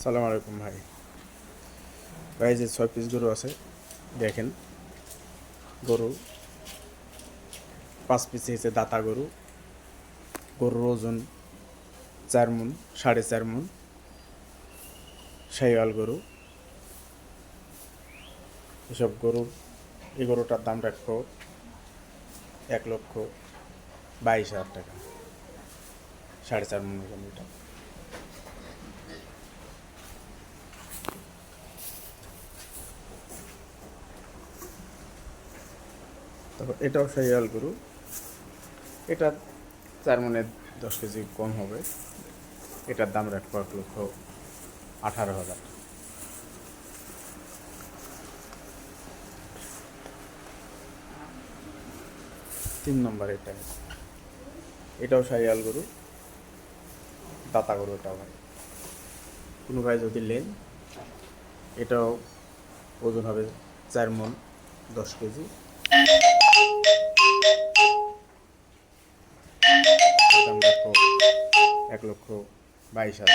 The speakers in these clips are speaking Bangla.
সালাম আলাইকুম ভাই। ভাই যে 6 পিস গরু আছে দেখেন, গরু 5 পিস হয়েছে দাতা গরু। গরুর ওজন 4 মণ, 4.5 মণ। শাহিওয়াল গরু। এসব গরুর এই গরুটার দাম রাখবো 1,22,000 টাকা। 4.5 মণ ওজন এটা। তারপর এটাও শাহিওয়াল গরু। এটা 4 মণের 10 কেজি কম হবে। এটার দাম রাখবো 1,18,000। 3 নম্বর এটাও শাহিওয়াল গরু, দাতা গরু। এটা ভাই কোনো ভাই যদি নেন, এটাও ওজন হবে 4 মণ 10 কেজি। দাম রাখবো 1,22,000।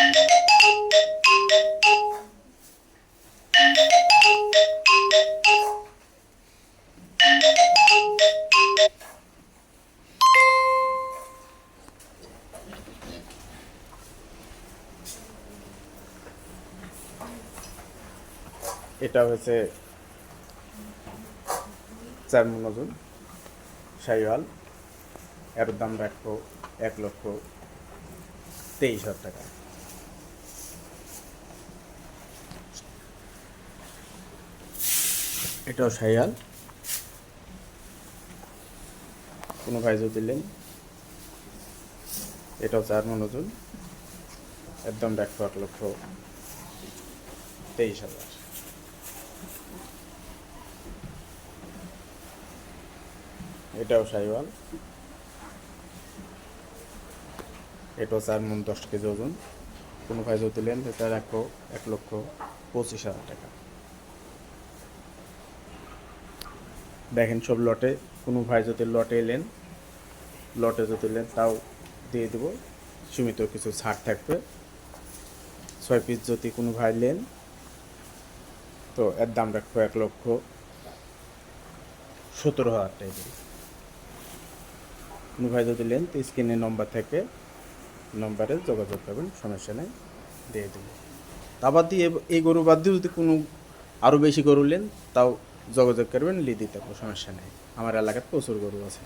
এটা হচ্ছে 4 মণ ওজন শাহিওয়াল। এর দাম রাখবো 1,23,000 টাকা। এটাও শাহিওয়াল। কোনো ভাই যদি নেন, এটাও 4 মণ ওজন। এর দাম রাখবো 1,23,000। এটাও শাহিওয়াল। এটাও 4 মণ 10 কেজি ওজন। কোনো ভাই যদি নেন, এটা রাখবো 1,25,000 টাকা। দেখেন সব লটে, কোনো ভাই যদি লটে নেন তাও দিয়ে দেবো, সীমিত কিছু ছাড় থাকবে। 6 পিস যদি কোনো ভাই নেন, তো এর দাম রাখবো 1,17,000 টাকা। কোনো ভাই যদি নেন, তো স্ক্রিনে নম্বরে যোগাযোগ করবেন, সমস্যা নেই, দিয়ে দেবো। আবার দিয়ে এই গরু বাদ দিয়ে যদি কোনো আরও বেশি গরু নেন, তাও যোগাযোগ করবেন, দিতে পারবো, সমস্যা নেই। আমার এলাকায় প্রচুর গরু আছে।